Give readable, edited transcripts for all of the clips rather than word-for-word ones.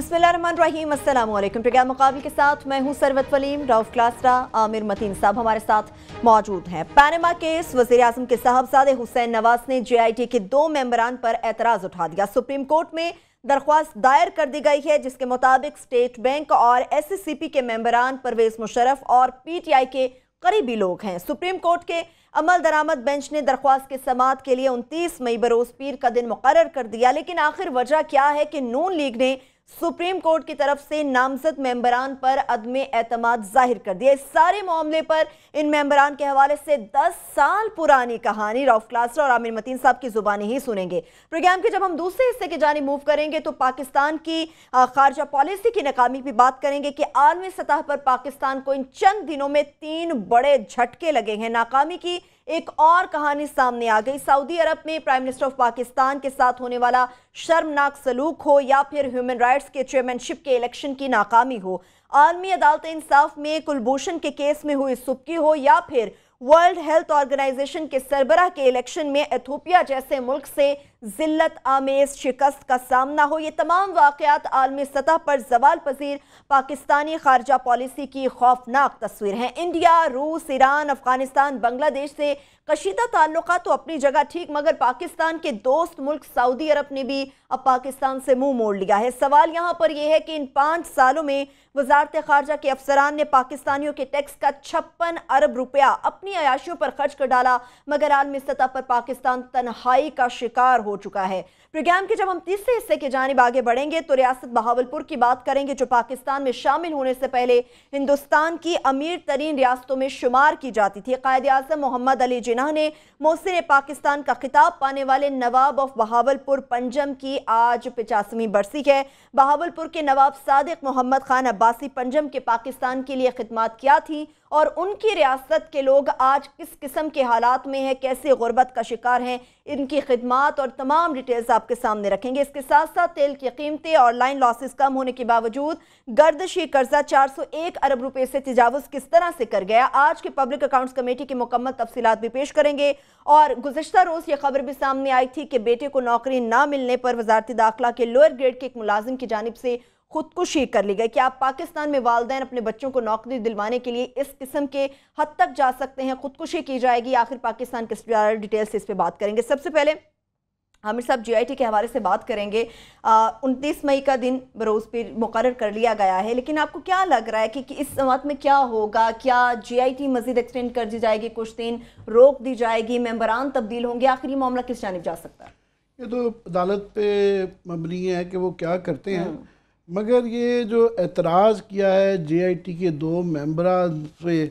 बिस्मिल्लाहिर्रहमानिर्रहीम, अस्सलाम वालेकुम। प्रोग्राम मुकाबले के साथ मैं हूं सरवत वलीम। रऊफ क्लासरा, आमिर मतीन साहब हमारे साथ मौजूद हैं। पैनमा केस, वज़ीर आज़म के साहबजादे हुसैन नवाज ने JIT के 2 मेंबरान पर एतराज़ उठा दिया। सुप्रीम कोर्ट में दरख्वास्त दायर कर दी गई है, जिसके मुताबिक स्टेट बैंक और SSCP के मेंबरान परवेज मुशर्रफ और PTI के करीबी लोग हैं। सुप्रीम कोर्ट के अमल दरामद बेंच ने दरख्वास्त के समाअत के लिए 29 मई बरोज पीर का दिन मुकर्रर कर दिया। लेकिन आखिर वजह क्या है कि नून लीग ने सुप्रीम कोर्ट की तरफ से नामजद मेंबरान पर अदमे एतमाद जाहिर कर दिया। इस सारे मामले पर इन मेंबरान के हवाले से 10 साल पुरानी कहानी रऊफ क्लासरा और आमिर मतीन साहब की जुबानी ही सुनेंगे। प्रोग्राम के जब हम दूसरे हिस्से की जानिब मूव करेंगे तो पाकिस्तान की खारजा पॉलिसी की नाकामी पर बात करेंगे कि आलमी सतह पर पाकिस्तान को इन चंद दिनों में 3 बड़े झटके लगे हैं। नाकामी की एक और कहानी सामने आ गई। सऊदी अरब में प्राइम मिनिस्टर ऑफ पाकिस्तान के साथ होने वाला शर्मनाक सलूक हो या फिर ह्यूमन राइट्स के चेयरमैनशिप के इलेक्शन की नाकामी हो, आलमी अदालत इंसाफ में कुलभूषण के केस में हुई सुबकी हो या फिर वर्ल्ड हेल्थ ऑर्गेनाइजेशन के सरबराह के इलेक्शन में इथियोपिया जैसे मुल्क से जिल्लत आमेज शिकस्त का सामना हो, ये तमाम वाकयात आलमी सतह पर जवाल पजीर पाकिस्तानी खारजा पॉलिसी की खौफनाक तस्वीर हैं। इंडिया, रूस, ईरान, अफगानिस्तान, बांग्लादेश से कशीदा ताल्लुकात तो अपनी जगह ठीक, मगर पाकिस्तान के दोस्त मुल्क सऊदी अरब ने भी अब पाकिस्तान से मुंह मोड़ लिया है। सवाल यहाँ पर यह है कि इन 5 सालों में वजारत खारजा के अफसरान ने पाकिस्तानियों के टैक्स का 56 अरब रुपया अपनी अयाशियों पर खर्च कर डाला, मगर आलमी सतह पर पाकिस्तान तन्हाई का शिकार हो चुका है। प्रोग्राम के जब हम तीसरे हिस्से की जानिब आगे बढ़ेंगे तो रियासत बहावलपुर की बात करेंगे, जो पाकिस्तान में शामिल होने से पहले हिंदुस्तान की अमीर तरीन रियासतों में शुमार की जाती थी। कायद आज़म मोहम्मद अली जिन्ना ने मोहसिन पाकिस्तान का खिताब पाने वाले नवाब ऑफ बहावलपुर पंजम की आज 85वीं बरसी है। बहावलपुर के नवाब सादिक मोहम्मद खान अब्बासी पंजम के पाकिस्तान के लिए खिदमत किया थी और उनकी रियासत के लोग आज किस किस्म के हालात में हैं, कैसे गुर्बत का शिकार हैं, इनकी खिदमत और तमाम डिटेल्स आपके सामने रखेंगे। इसके साथ साथ तेल की कीमतें और लाइन लॉसेस कम होने के बावजूद गर्दशी कर्जा 401 अरब रुपए से तजावुज किस तरह से कर गया, आज के पब्लिक अकाउंट्स कमेटी की मुकम्मल तफसीलात भी पेश करेंगे। और गुज़िश्ता रोज़ ये खबर भी सामने आई थी कि बेटे को नौकरी ना मिलने पर वजारती दाखिला के लोअर ग्रेड के एक मुलाजिम की जानिब से खुदकुशी कर ली गई। क्या आप पाकिस्तान में वालिदैन अपने बच्चों को नौकरी दिलवाने के लिए इस किस्म के हद तक जा सकते हैं, खुदकुशी की जाएगी, आखिर पाकिस्तान के डिटेल से इस पे बात करेंगे। सबसे पहले आमिर साहब, JIT के हवाले से बात करेंगे। 29 मई का दिन बरोज़ पीर मुकर्रर कर लिया गया है, लेकिन आपको क्या लग रहा है कि इस समात में क्या होगा? क्या JIT मजीद एक्सटेंड कर दी जाएगी, कुछ दिन रोक दी जाएगी, मेंबरान तब्दील होंगे, आखिर ये मामला किस जानिब जा सकता है? ये तो अदालत पे मबनी है कि वो क्या करते हैं, मगर ये जो एतराज़ किया है JIT के 2 मेंबरान से,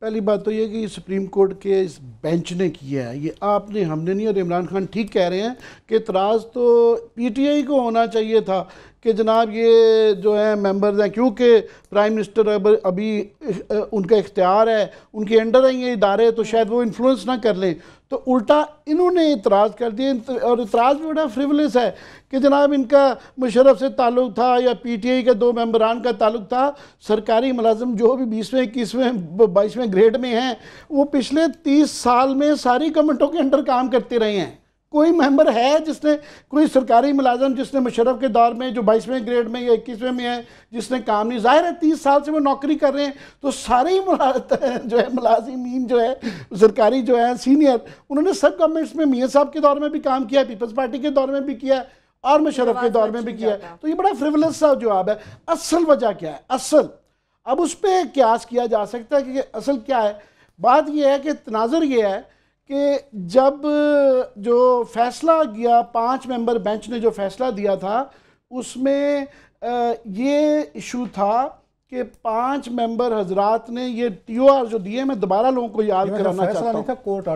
पहली बात तो ये कि सुप्रीम कोर्ट के इस बेंच ने किया है, ये आपने हमने नहीं। और इमरान खान ठीक कह रहे हैं कि एतराज़ तो PTI को होना चाहिए था कि जनाब ये जो है मेंबर्स हैं, क्योंकि प्राइम मिनिस्टर अभी उनका इख्तियार है, उनके अंडर है ये इदारे, तो शायद वो इन्फ्लुएंस ना कर लें। तो उल्टा इन्होंने इतराज़ कर दिया, और इतराज़ भी बड़ा फ्रिवलेस है कि जनाब इनका मुशर्रफ से ताल्लुक़ था या PTI के 2 मेंबरान का ताल्लुक़ था। सरकारी मुलाजिम जो भी 20वें, 21वें, 22वें ग्रेड में हैं, वो पिछले 30 साल में सारी गवर्नमेंटों के अंडर काम करते रहे हैं। कोई मेंबर है जिसने, कोई सरकारी मुलाजिम जिसने मुशर्रफ के दौर में जो 22वें ग्रेड में या 21वें में है जिसने काम नहीं, जाहिर है 30 साल से वो नौकरी कर रहे हैं, तो सारे ही जो है मुलाजिमीन जो है सरकारी जो है सीनियर, उन्होंने सब गवर्नमेंट्स में मियाँ साहब के दौर में भी काम किया है, पीपल्स पार्टी के दौर में भी किया है और मुशर्रफ के दौर में भी किया है। तो ये बड़ा फ्रिवलेस सा जवाब है। असल वजह क्या है? असल अब उस पर क्यास किया जा सकता है कि असल क्या है। बात यह है कि तनाज़ुर ये है कि जब जो फैसला गया 5 मेंबर बेंच ने जो फैसला दिया था, उसमें ये इशू था कि 5 मेंबर हजरात ने ये TOR जो दिए, मैं दोबारा लोगों को याद कराना चाहता हूँ, court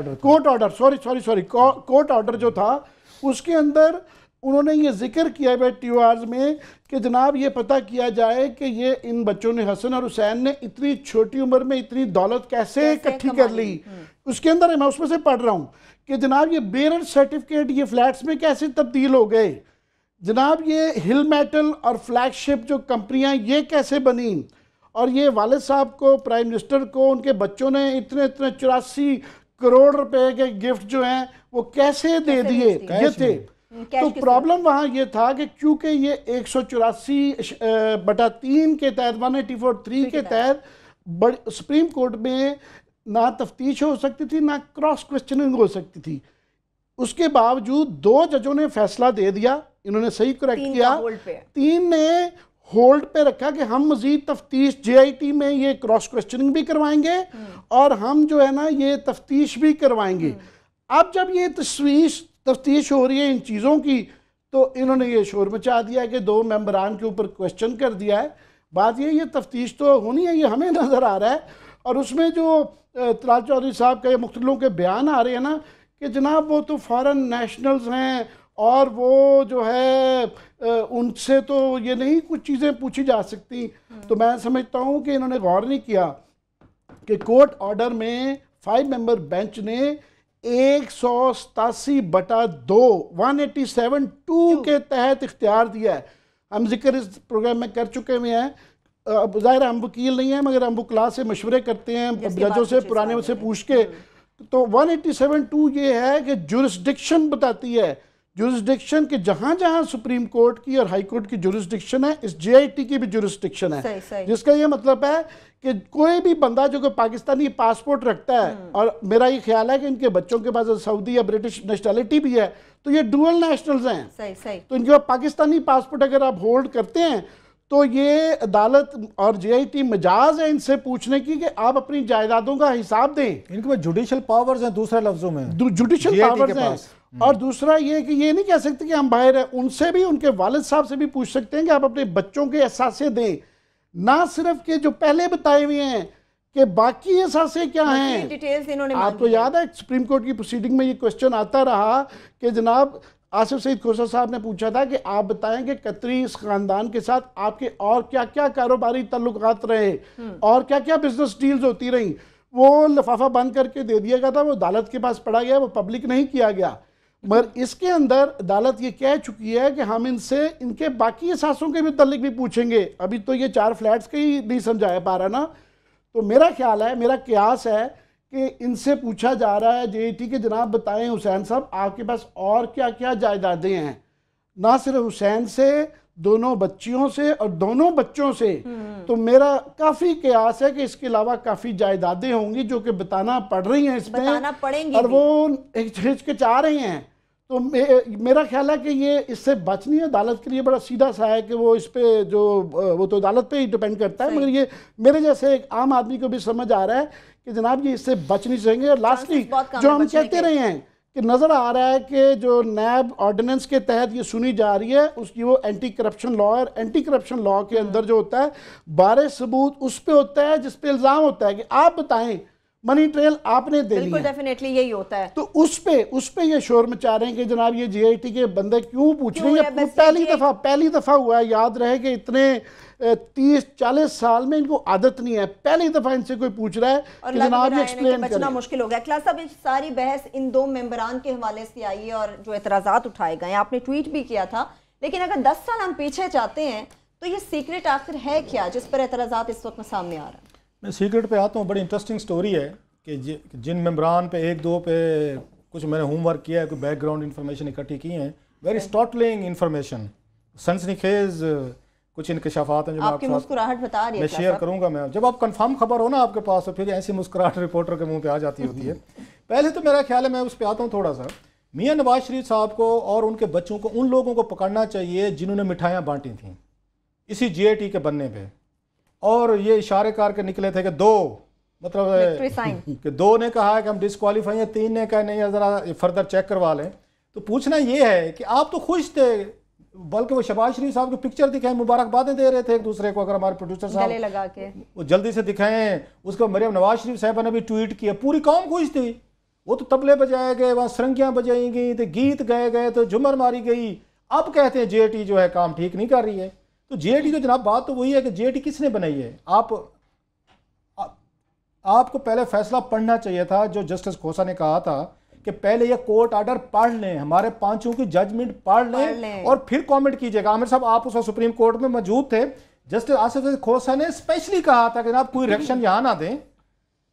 order sorry court order जो था, उसके अंदर उन्होंने ये जिक्र किया है TORs में कि जनाब ये पता किया जाए कि ये इन बच्चों ने, हसन और हुसैन ने इतनी छोटी उम्र में इतनी दौलत कैसे इकट्ठी कर ली। उसके अंदर मैं उसमें से पढ़ रहा हूँ कि जनाब ये बेरर सर्टिफिकेट ये फ्लैट्स में कैसे तब्दील हो गए, जनाब ये हिल मेटल और फ्लैगशिप जो कंपनियाँ ये कैसे बनी, और ये वालिद साहब को, प्राइम मिनिस्टर को, उनके बच्चों ने इतने 84 करोड़ रुपए के गिफ्ट जो हैं वो कैसे दे दिए। ये थे तो प्रॉब्लम वहां ये था कि क्योंकि ये 184/3 के तहत 184(3) के तहत सुप्रीम कोर्ट में ना तफ्तीश हो सकती थी ना क्रॉस क्वेश्चनिंग हो सकती थी। उसके बावजूद 2 जजों ने फैसला दे दिया, इन्होंने सही करेक्ट किया, 3 ने होल्ड पे रखा कि हम मजीद तफ्तीश JIT में ये क्रॉस क्वेश्चनिंग भी करवाएंगे और हम जो है ना ये तफ्तीश भी करवाएंगे। अब जब ये तफ्तीश हो रही है इन चीज़ों की, तो इन्होंने ये शोर मचा दिया कि 2 मेंबरान के ऊपर क्वेश्चन कर दिया है। बात ये तफ्तीश तो होनी है, ये हमें नज़र आ रहा है। और उसमें जो तलाल चौधरी साहब के मुख्तलिफों के बयान आ रहे हैं ना कि जनाब वो तो फॉरेन नेशनल्स हैं और वो जो है उनसे तो ये नहीं कुछ चीज़ें पूछी जा सकती। तो मैं समझता हूँ कि इन्होंने गौर नहीं किया कि कोर्ट ऑर्डर में 5 मेंबर बेंच ने 187/2 187(2) के तहत इख्तियार दिया है। हम जिक्र इस प्रोग्राम में कर चुके हुए हैं। ज़ाहिर हम वकील नहीं हैं, मगर हम बुकला से मशवरे करते हैं जजों से, पुराने से पूछ के। तो 187(2) ये है कि जुरिस्डिक्शन बताती है, जुरिस्डिक्शन के जहां जहां सुप्रीम कोर्ट की और हाई कोर्ट की जुरिस्डिक्शन है, इस JIT की भी जुरिस्डिक्शन है। सही। जिसका ये मतलब है कि कोई भी बंदा जो कोई पाकिस्तानी पासपोर्ट रखता है, और मेरा ये ख्याल है कि इनके बच्चों के पास सऊदी या ब्रिटिश नेशनलिटी भी है, तो ये डुअल नेशनल्स हैं। सही। तो इनके पास पाकिस्तानी पासपोर्ट अगर आप होल्ड करते हैं तो ये अदालत और JIT मजाज है इनसे पूछने की कि आप अपनी जायदादों का हिसाब दें। इनके पास जुडिशियल पावर्स हैं, दूसरे लफ्जों में जुडिशियल पावर्स हैं। और दूसरा ये कि ये नहीं कह सकते कि हम बाहर हैं, उनसे भी, उनके वालिद साहब से भी पूछ सकते हैं कि आप अपने बच्चों के एहसासे दें, ना सिर्फ के जो पहले बताए हुए हैं कि बाकी एहसासे क्या हैं। डिटेल्स इन्होंने आपको याद है सुप्रीम कोर्ट की प्रोसीडिंग में ये क्वेश्चन आता रहा कि जनाब आसिफ सईद खोसा साहब ने पूछा था कि आप बताएं कि कतरी इस खानदान के साथ आपके और क्या क्या कारोबारी ताल्लुकात रहे और क्या क्या बिजनेस डील्स होती रही। वो लिफाफा बंद करके दे दिया गया था, वो अदालत के पास पड़ा गया, वो पब्लिक नहीं किया गया। मगर इसके अंदर अदालत ये कह चुकी है कि हम इनसे इनके बाकी एहसासों के मुतल्लिक भी पूछेंगे। अभी तो ये 4 फ्लैट्स के ही नहीं समझाया पा रहा ना। तो मेरा ख्याल है, मेरा कयास है कि इनसे पूछा जा रहा है JIT के जनाब बताएं हुसैन साहब आपके पास और क्या क्या जायदादें हैं, ना सिर्फ हुसैन से, दोनों बच्चियों से और दोनों बच्चों से। तो मेरा काफ़ी कयास है कि इसके अलावा काफ़ी जायदादें होंगी जो कि बताना पड़ रही हैं इसमें, बताना पड़ेंगी और वो हिचकिचा रही हैं। तो मेरा ख्याल है कि ये इससे बच नहीं है। अदालत के लिए बड़ा सीधा सा है कि वो इस पे जो वो तो अदालत पे ही डिपेंड करता है, मगर ये मेरे जैसे एक आम आदमी को भी समझ आ रहा है कि जनाब ये इससे बच नहीं सकेंगे। और लास्टली जो हम कहते रहे हैं कि नज़र आ रहा है कि जो नैब ऑर्डिनेंस के तहत ये सुनी जा रही है, उसकी वो एंटी करप्शन लॉ और एंटी करप्शन लॉ के अंदर जो होता है बारे सबूत उस पे होता है जिस पे इल्ज़ाम होता है कि आप बताएं मनी ट्रेल आपने दे ली है। डेफिनेटली यही होता है। तो उस पे ये शोर मचा रहे हैं कि जनाब ये JIT के बंदे क्यों पूछ रहे हैं। पहली दफा हुआ है, याद रहे कि इतने 30-40 साल में इनको आदत नहीं है, पहली दफा इनसे कोई पूछ रहा है कि जनाब ये एक्सप्लेन करें। मुश्किल हो गया। क्लास साहब सारी बहस इन 2 मेंबरान के हवाले से आई है और जो एतराजात उठाए गए, आपने ट्वीट भी किया था, लेकिन अगर 10 साल हम पीछे जाते हैं तो ये सीक्रेट आखिर है क्या जिस पर एतराजात इस वक्त सामने आ रहा है? मैं सीक्रेट पे आता हूँ। बड़ी इंटरेस्टिंग स्टोरी है कि जिन मेम्बरान पे 1-2 पे कुछ मैंने होमवर्क किया है, कोई बैकग्राउंड इन्फॉर्मेशन इकट्ठी की हैं, वेरी स्टॉटलिंग इन्फॉर्मेशन, सनसनीखेज कुछ इंकशाफात हैं जो आपकी मुस्कुराहट बता रही है, मैं शेयर करूँगा। मैं जब आप कंफर्म खबर हो ना आपके पास, तो फिर ऐसी मुस्कुराहट रिपोर्टर के मुंह पे आ जाती होती है। पहले तो मेरा ख्याल है, मैं उस पर आता हूँ थोड़ा सा, मियाँ नवाज शरीफ साहब को और उनके बच्चों को, उन लोगों को पकड़ना चाहिए जिन्होंने मिठाइयाँ बांटी थी इसी JIT के बनने पे, और ये इशारे करके निकले थे कि 2 मतलब कि 2 ने कहा है कि हम डिस्क्वालीफाई हैं, 3 ने कहा नहीं ज़रा फर्दर चेक करवा लें। तो पूछना ये है कि आप तो खुश थे, बल्कि वो शहबाज शरीफ साहब की पिक्चर दिखाएं, मुबारकबादें दे रहे थे एक दूसरे को, अगर हमारे प्रोड्यूसर साहब गले लगा के वो जल्दी से दिखाएं। उसको मरियम नवाज शरीफ साहब ने भी ट्वीट किया, पूरी कौम खुश थी। वो तो तबले बजाए गए, वहाँ सरंगियाँ बजाई गई, तो गीत गाए गए, तो झूमर मारी गई। अब कहते हैं JIT जो है काम ठीक नहीं कर रही है। तो JIT तो जनाब बात तो वही है कि JIT किसने बनाई है। आपको पहले फैसला पढ़ना चाहिए था, जो जस्टिस खोसा ने कहा था कि पहले ये कोर्ट ऑर्डर पढ़ लें, हमारे 5 की जजमेंट पढ़ लें और फिर कमेंट कीजिएगा। आमिर साहब आप उस सुप्रीम कोर्ट में मौजूद थे, जस्टिस आसिफ खोसा ने स्पेशली कहा था कि जनाब कोई रिएक्शन यहाँ ना दें,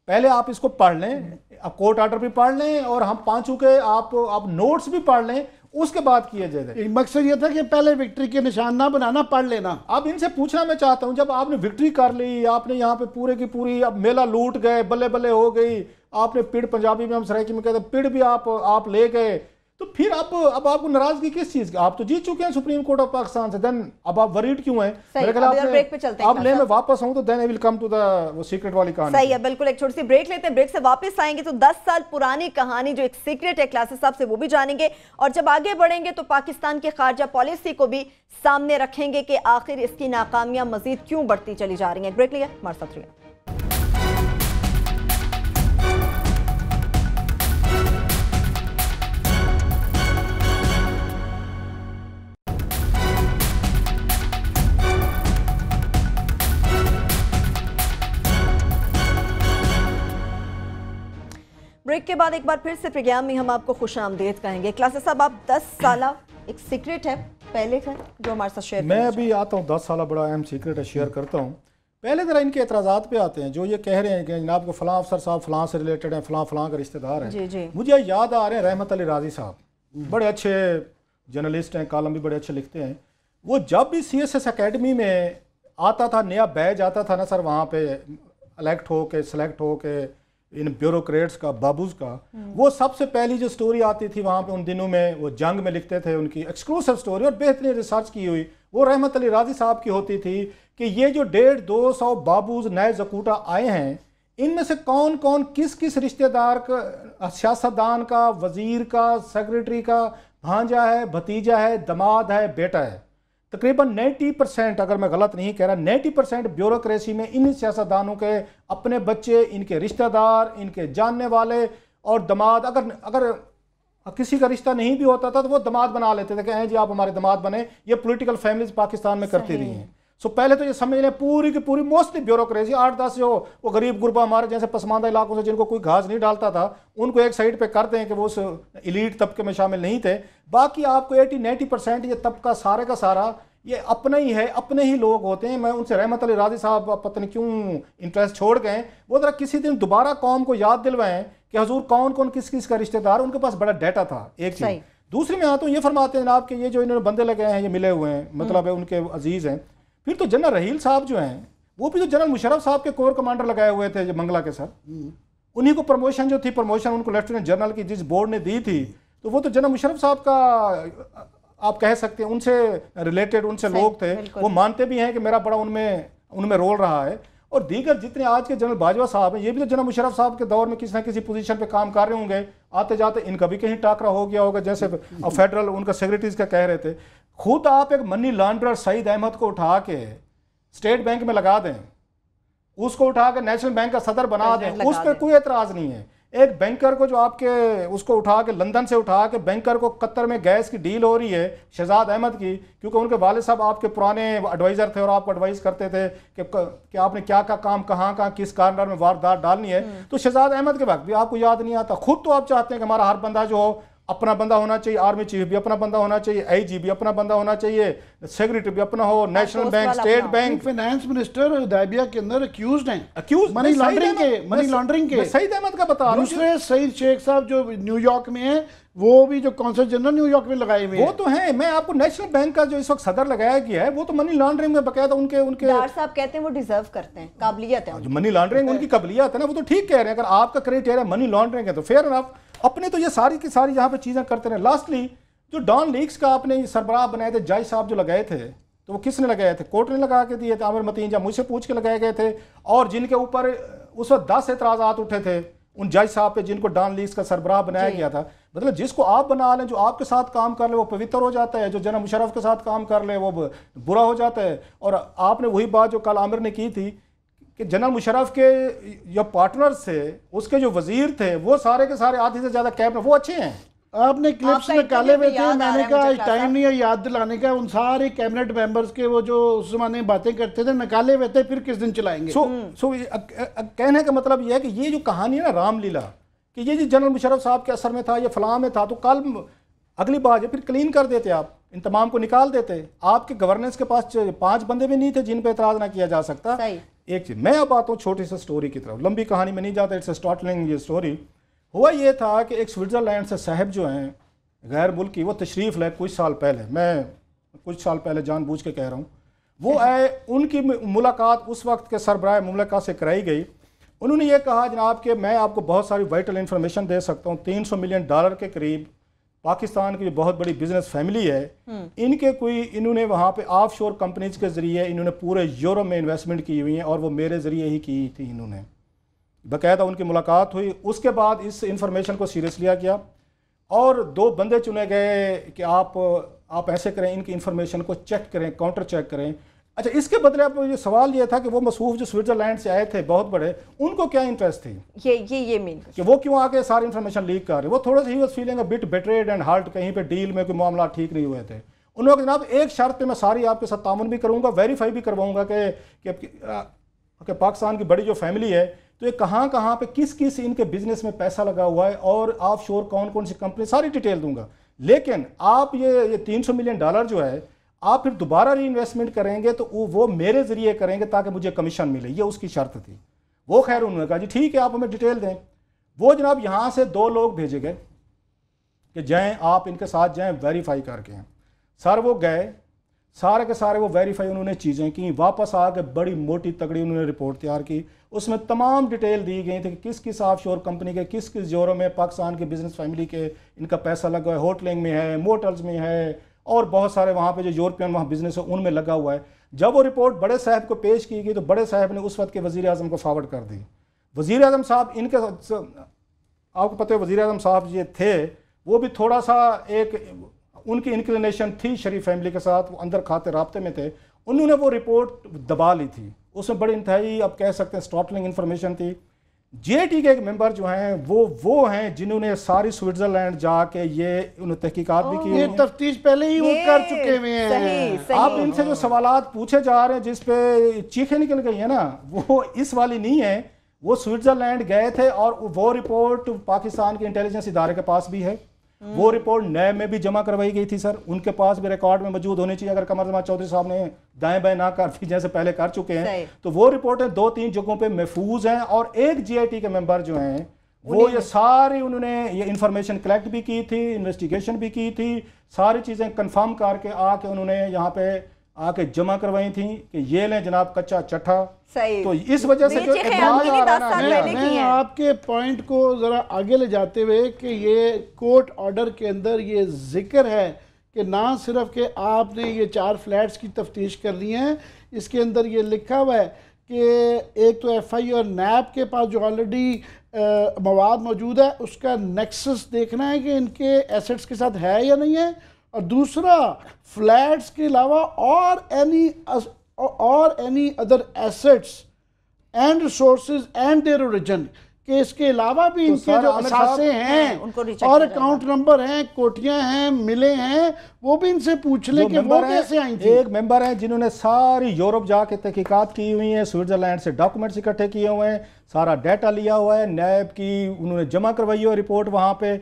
पहले आप इसको पढ़ लें, आप कोर्ट ऑर्डर भी पढ़ लें और हम 5 के आप नोट्स भी पढ़ लें, उसके बाद किया जाए। मकसद ये था कि पहले विक्ट्री के निशान ना बनाना, पढ़ लेना। अब इनसे पूछना मैं चाहता हूं, जब आपने विक्ट्री कर ली, आपने यहाँ पे पूरे की पूरी अब मेला लूट गए, बल्ले बल्ले हो गई, आपने पिड़, पंजाबी में हम सराइकी में कहते हैं, पिड़ भी आप ले गए, तो फिर अब आपको नाराजगी किस चीज की? आप तो जीत चुके हैं सुप्रीम कोर्ट ऑफ पाकिस्तान से, देन अब आप वरीड क्यों हैं? मेरे ख्याल आप ले मैं वापस आऊं तो then I will come to the वो सीक्रेट वाली कहानी। सही है, बिल्कुल। एक छोटी सी ब्रेक लेते हैं, ब्रेक से वापस आएंगे तो 10 साल पुरानी कहानी जो एक सीक्रेट है क्लासेस साहब से, वो भी जानेंगे, और जब आगे बढ़ेंगे तो पाकिस्तान की खारजा पॉलिसी को भी सामने रखेंगे कि आखिर इसकी नाकामियां मजीद क्यों बढ़ती चली जा रही हैं। ब्रेक लिया, हमारे साथ रहिए। ब्रेक के बाद एक बार फिर से प्रोग्राम में हम आपको खुश आमदीद कहेंगे। क्लासेस साहब, आप 10 साल एक सीक्रेट है पहले का जो हमारे साथ शेयर, मैं अभी आता हूँ 10 साल बड़ा अहम सीक्रेट है, शेयर करता हूँ। पहले जरा इनके एतराज़ात पे आते हैं, जो ये कह रहे हैं कि जनाब को फलां अफसर साहब फलां से रिलेटेड हैं, फलां फलां का रिश्तेदार है। जी जी। मुझे याद आ रहे हैं रहमत अली राजी साहब, बड़े अच्छे जर्नलिस्ट हैं, कॉलम भी बड़े अच्छे लिखते हैं। वो जब भी CSS अकेडमी में आता था, नया बैच आता था ना सर, वहाँ पे इलेक्ट हो के सेलेक्ट हो के इन ब्यूरोक्रेट्स का, बाबूज का, वो सबसे पहली जो स्टोरी आती थी वहाँ पे उन दिनों में, वो जंग में लिखते थे, उनकी एक्सक्लूसिव स्टोरी और बेहतरीन रिसर्च की हुई, वो रहमत अली राजी साहब की होती थी कि ये जो 150-200 बाबूज नए जकूटा आए हैं, इनमें से कौन कौन किस किस रिश्तेदार का, सियासतदान का, वजीर का, सेक्रेटरी का भांजा है, भतीजा है, दमाद है, बेटा है। तकरीबन 90%, अगर मैं गलत नहीं कह रहा, 90% ब्यूरोक्रेसी में इन सियासतदानों के अपने बच्चे, इनके रिश्तेदार, इनके जानने वाले और दमाद, अगर किसी का रिश्ता नहीं भी होता था तो वो दमाद बना लेते थे कि जी आप हमारे दमाद बने। ये पॉलिटिकल फैमिलीज पाकिस्तान में करती रही हैं। सो पहले तो ये समझ लें पूरी की पूरी मोस्टली ब्यूरोक्रेसी, 8-10 जो वो गरीब गुरबा हमारे जैसे पसमानदा इलाकों से जिनको कोई घास नहीं डालता था, उनको एक साइड पे करते हैं कि वो उस एलीट तबके में शामिल नहीं थे। बाकी आपको 80-90% ये तबका सारे का सारा ये अपना ही है, अपने ही लोग होते हैं। मैं उनसे रहमत अली राजी साहब पता नहीं क्यों इंटरेस्ट छोड़ गए, वो जरा किसी दिन दोबारा कौम को याद दिलवाएं कि हजूर कौन कौन किस किस का रिश्तेदार, उनके पास बड़ा डाटा था। एक चीज। दूसरी में आता हूँ, ये फरमाते हैं जनाब कि ये जो इन्होंने बंदे लगे हैं, ये मिले हुए हैं, मतलब है उनके अजीज हैं। फिर तो जनरल रहील साहब जो हैं, वो भी तो जनरल मुशर्रफ साहब के कोर कमांडर लगाए हुए थे मंगला के सर। उन्हीं को प्रमोशन जो थी, प्रमोशन उनको लेफ्टिनेंट जनरल की जिस बोर्ड ने दी थी, तो वो तो जनरल मुशर्रफ साहब का आप कह सकते हैं उनसे रिलेटेड, उनसे लोग थे, वो मानते भी हैं कि मेरा बड़ा उनमें रोल रहा है। और दीगर जितने आज के जनरल बाजवा साहब हैं, ये भी तो जनरल मुशर्रफ साहब के दौर में किसी ना किसी पोजीशन पे काम कर रहे होंगे, आते जाते इनका भी कहीं टाकरा हो गया होगा, जैसे फेडरल उनका सेक्रेटरीज का कह रहे थे। खुद आप एक मनी लॉन्ड्रर सईद अहमद को उठा के स्टेट बैंक में लगा दें, उसको उठा के नेशनल बैंक का सदर बना दें, उस पर कोई एतराज नहीं है। एक बैंकर को जो आपके उसको उठा के लंदन से उठा के बैंकर को कतर में गैस की डील हो रही है शहजाद अहमद की, क्योंकि उनके वालिद साहब आपके पुराने एडवाइजर थे और आपको एडवाइस करते थे कि आपने क्या क्या काम कहाँ किस कॉर्नर में वारदात डालनी है। तो शहजाद अहमद के वक्त भी आपको याद नहीं आता। खुद तो आप चाहते हैं कि हमारा हर बंदा जो हो अपना बंदा होना चाहिए, आर्मी चीफ भी अपना बंदा होना चाहिए, IG भी अपना बंदा होना चाहिए, सेक्रेटरी भी अपना हो, national bank, state bank. Finance minister Hudaibiya के अंदर अक्यूज्ड हैं मनी लॉन्ड्रिंग के। सईद अहमद का बता रहा हूं। दूसरे सईद शेख साहब जो न्यूयॉर्क में है, वो भी जो कौंसल जनरल न्यूयॉर्क में लगाए हुए हैं, वो तो है। मैं आपको नेशनल बैंक का जो इस वक्त सदर लगाया गया है, वो तो मनी लॉन्ड्रिंग में बकायदा उनके डार साहब कहते हैं वो डिजर्व करते हैं, काबिलियत है। जो मनी लॉन्ड्रिंग उनकी काबिलियत है ना, वो तो ठीक कह रहे हैं। अगर आपका क्राइटेरिया मनी लॉन्ड्रिंग है तो फेयर एनफ, अपने तो ये सारी की सारी यहाँ पे चीजें करते रहे। लास्टली जो डॉन लीक्स का आपने सरबराह बनाए थे जज साहब जो लगाए थे, तो वो किसने लगाए थे? कोर्ट ने लगा के दिए थे, आमिर मतीन या मुझसे पूछ के लगाए गए थे। और जिनके ऊपर उस वक्त 10 एतराज़ात उठे थे उन जज साहब पे, जिनको डॉन लीक्स का सरबराह बनाया गया था। मतलब जिसको आप बना लें, जो आपके साथ काम कर ले वो पवित्र हो जाता है, जो जनरल मुशर्रफ के साथ काम कर ले वो बुरा हो जाता है। और आपने वही बात जो कल आमिर ने की थी कि जनरल मुशर्रफ के जो पार्टनर्स थे, उसके जो वजीर थे, वो सारे के सारे आधे से ज्यादा कैबिनेट वो अच्छे हैं। आपने क्लिप्स निकाले हुए थे, मैंने कहा टाइम नहीं है याद दिलाने का। उन सारे कैबिनेट मेंबर्स के वो जो उस जमाने में बातें करते थे निकाले हुए थे, फिर किस दिन चलाएंगे। कहने का मतलब ये है कि ये जो कहानी है ना रामलीला, कि ये जो जनरल मुशर्रफ साहब के असर में था, ये फलां में था, तो कल अगली बार फिर क्लीन कर देते, आप इन तमाम को निकाल देते। आपके गवर्नेंस के पास 5 बंदे भी नहीं थे जिन पे एतराज ना किया जा सकता। एक चीज मैं अब आता हूँ छोटी सी स्टोरी की तरफ, लंबी कहानी में नहीं जाता, इट्स स्टार्टलिंग ये स्टोरी। हुआ ये था कि एक स्विट्जरलैंड से साहब जो हैं, गैर मुल्की, वो तशरीफ़ लाए कुछ साल पहले, मैं कुछ साल पहले जानबूझ के कह रहा हूँ, वो आए, उनकी मुलाकात उस वक्त के सरबराह मुमलिका से कराई गई। उन्होंने ये कहा जनाब कि मैं आपको बहुत सारी वाइटल इन्फॉर्मेशन दे सकता हूँ, $300 मिलियन के करीब पाकिस्तान की जो बहुत बड़ी बिजनेस फैमिली है, इनके कोई इन्होंने वहाँ पे ऑफशोर कंपनीज के ज़रिए इन्होंने पूरे यूरोप में इन्वेस्टमेंट की हुई है और वो मेरे ज़रिए ही की थी। इन्होंने बाकायदा उनकी मुलाकात हुई, उसके बाद इस इंफॉर्मेशन को सीरियस लिया गया और 2 बंदे चुने गए कि आप ऐसे करें, इनकी इंफॉर्मेशन को चेक करें, काउंटर चेक करें। अच्छा, इसके बदले अब ये सवाल ये था कि वो मसूफ जो स्विट्जरलैंड से आए थे बहुत बड़े, उनको क्या इंटरेस्ट थी, ये मेन कि वो क्यों आके सारी इंफॉर्मेशन लीक कर रहे? वो थोड़ा सा ही was feeling a bit betrayed and hurt, कहीं पे डील में कोई मामला ठीक नहीं हुए थे। उन्होंने जनाब एक शर्त पे मैं सारी आपके साथ तामुन भी करूँगा, वेरीफाई भी करवाऊँगा कि पाकिस्तान की बड़ी जो फैमिली है तो ये कहाँ कहाँ पे किस किस इनके बिजनेस में पैसा लगा हुआ है और ऑफ शोर कौन कौन सी कंपनी, सारी डिटेल दूंगा। लेकिन आप ये $300 मिलियन जो है आप फिर दोबारा री इन्वेस्टमेंट करेंगे तो वो मेरे जरिए करेंगे ताकि मुझे कमीशन मिले, ये उसकी शर्त थी। वो खैर उन्होंने कहा जी ठीक है, आप हमें डिटेल दें। वो जनाब यहाँ से 2 लोग भेजे गए कि जाएं, आप इनके साथ जाएं, वेरीफाई करके हैं। सर वो गए, सारे के सारे वो वेरीफाई उन्होंने चीज़ें की, वापस आके बड़ी मोटी तगड़ी उन्होंने रिपोर्ट तैयार की। उसमें तमाम डिटेल दी गई थी कि किस किस ऑफशोर कंपनी के किस किस यूरोप में पाकिस्तान के बिजनेस फैमिली के इनका पैसा लगा है, होटलिंग में है, मोटल्स में है और बहुत सारे वहाँ पे जो यूरोपियन वहाँ बिजनेस है उनमें लगा हुआ है। जब वो रिपोर्ट बड़े साहब को पेश की गई तो बड़े साहब ने उस वक्त के वज़ीर आज़म को फॉरवर्ड कर दी। वज़ीर आज़म साहब इनके, आपको पता है वज़ीर आज़म साहब ये थे, वो भी थोड़ा सा एक उनकी इंक्लिनेशन थी शरीफ फैमिली के साथ, वो अंदर खाते राब्ते में थे। उन्होंने वो रिपोर्ट दबा ली थी, उसमें बड़ी इंतहाई आप कह सकते हैं स्टॉटलिंग इन्फॉर्मेशन थी। जेटी के एक मेंबर जो हैं वो हैं जिन्होंने सारी स्विट्जरलैंड जाके ये उन्होंने तहकीकात भी की, ये तफ्तीश पहले ही वो कर चुके हुए हैं। सही। आप इनसे जो सवालात पूछे जा रहे हैं जिस पे चीखें निकल गई है ना, वो इस वाली नहीं है। वो स्विट्जरलैंड गए थे और वो रिपोर्ट पाकिस्तान के इंटेलिजेंस इदारे के पास भी है, वो रिपोर्ट नैब में भी जमा करवाई गई थी सर, उनके पास भी रिकॉर्ड में मौजूद होनी चाहिए। अगर कमर जमान चौधरी साहब ने दाएं बाएं ना कर जैसे पहले कर चुके हैं तो वो रिपोर्टें 2-3 जगहों पे महफूज हैं। और एक जीआईटी के मेंबर जो हैं वो ये सारी उन्होंने ये इंफॉर्मेशन कलेक्ट भी की थी, इन्वेस्टिगेशन भी की थी, सारी चीज़ें कंफर्म करके आके उन्होंने यहाँ पे आके जमा करवाई थी कि ये लें जनाब कच्चा चट्ठा। तो इस वजह से जो मैं आपके पॉइंट को जरा आगे ले जाते हुए कि ये कोर्ट ऑर्डर के अंदर ये जिक्र है कि ना सिर्फ कि आपने ये 4 फ्लैट्स की तफ्तीश कर ली है, इसके अंदर ये लिखा हुआ है कि एक तो एफआई और नैब के पास जो ऑलरेडी मवाद मौजूद है उसका नेक्सस देखना है कि इनके एसेट्स के साथ है या नहीं है, और दूसरा फ्लैट्स के अलावा और any other assets and resources and their origin, कि इसके अलावा भी इनके जो असासे हैं और अकाउंट नंबर हैं, कोठियां हैं, मिले हैं, वो भी इनसे पूछ लें कि वो कैसे आई थी। एक मेंबर हैं जिन्होंने सारी यूरोप जाके तहकीकात की हुई है, स्विट्जरलैंड से डॉक्यूमेंट्स इकट्ठे किए हुए हैं, सारा डाटा लिया हुआ है, नैब की उन्होंने जमा करवाई है रिपोर्ट वहाँ पे।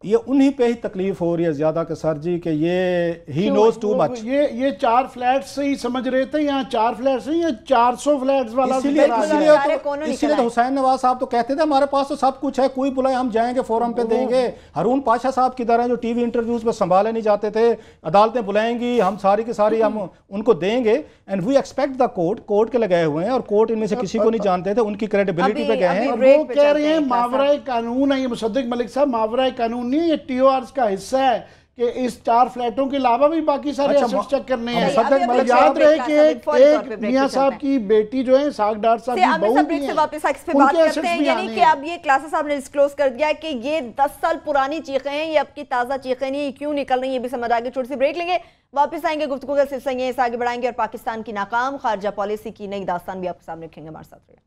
ये उन्हीं पे ही तकलीफ हो रही है ज्यादा के सर जी कि ये ही नोज टू मच। ये 4 फ्लैट्स से ही समझ रहे थे, यहाँ 4 फ्लैट्स नहीं, ये 400 फ्लैट्स वाला। इसीलिए तो हुसैन नवाज साहब तो कहते थे हमारे पास तो सब कुछ है, कोई बुलाए हम जाएंगे फोरम पे देंगे। हरून पाशा साहब की तरह जो टीवी इंटरव्यूज में संभाले नहीं जाते थे, अदालतें बुलाएंगी, हम सारी की सारी हम उनको देंगे। And we expect the court के लगाए हुए हैं और कोर्ट इनमें से किसी को नहीं जानते थे, उनकी क्रेडिबिलिटी पे गए हैं। वो कह रहे हैं मावराए कानून है, ये मुसद्दिक मलिक साहब मावराए कानून नहीं है, ये टीओआर का हिस्सा है कि इस 4 फ्लैटों के अलावा भी बाकी सारे एसेट्स चेक करने हैं। याद रहे कि एक मियां साहब की बेटी जो है साग डार साहब की बहू भी है, वापस इस पे बात करते हैं। यानी कि अब ये क्लासेस साहब ने डिस्क्लोज कर दिया कि ये 10 साल पुरानी चीखें हैं, ये अब की ताज़ा चीखें नहीं, क्यों निकल रही है ये भी समझ आ गई। छोटी सी ब्रेक लेंगे, वापस आएंगे, गुफ्तगू का सिलसिला यहीं से आगे बढ़ाएंगे और पाकिस्तान की नाकाम खारजा पॉलिसी की नई दास्तान भी आपके सामने रखेंगे। हमारे साथ रहिए।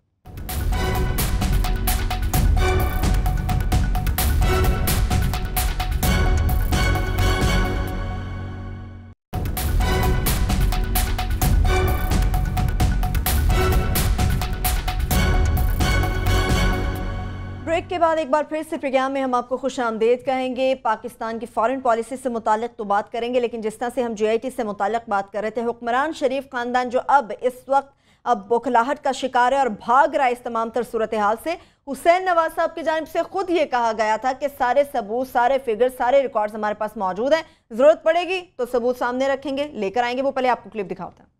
ब्रेक के बाद एक बार फिर से प्रोग्राम में हम आपको खुश आमदेद कहेंगे। पाकिस्तान की फॉरेन पॉलिसी से मुतालिक तो बात करेंगे, लेकिन जिस तरह से हम जीआईटी से मुतालिक बात कर रहे थे, हुक्मरान शरीफ खानदान जो अब इस वक्त अब बौखलाहट का शिकार है और भाग रहा है इस तमाम तर सूरत हाल से। हुसैन नवाज साहब की जानिब से खुद ये कहा गया था कि सारे सबूत, सारे फिगर, सारे रिकॉर्ड्स हमारे पास मौजूद हैं, जरूरत पड़ेगी तो सबूत सामने रखेंगे, लेकर आएंगे। वो पहले आपको क्लिप दिखाता हूं।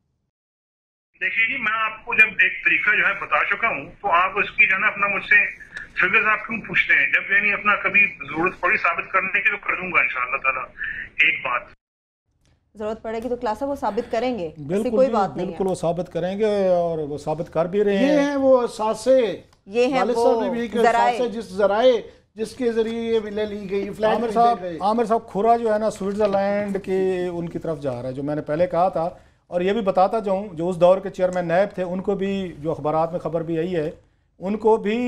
देखिए जी, मैं आपको जब एक तरीका जो है बता चुका हूँ, तो आप उसकी जो है ना अपना मुझसे फिगर्स आप क्यों पूछते हैं? जब यानी अपना कभी जरूरत पड़ी साबित करने की तो कर दूंगा इंशाअल्लाह ताला। एक बात जरूरत पड़ेगी तो क्लास वो साबित करेंगे, बिल्कुल कोई बात नहीं बिल्कुल वो साबित करेंगे और वो साबित कर भी रहे ये हैं। हैं वो असासे, ये हैं वो जराए, जिस जराए जिसके जरिए ये विले ली गई, फ्लैट आमिर साहब खुरा जो है ना स्विट्जरलैंड की उनकी तरफ जा रहा है, जो मैंने पहले कहा था। और ये भी बताता जाऊँ, जो उस दौर के चेयरमैन नायब थे उनको भी, जो अखबारात में खबर भी आई है, उनको भी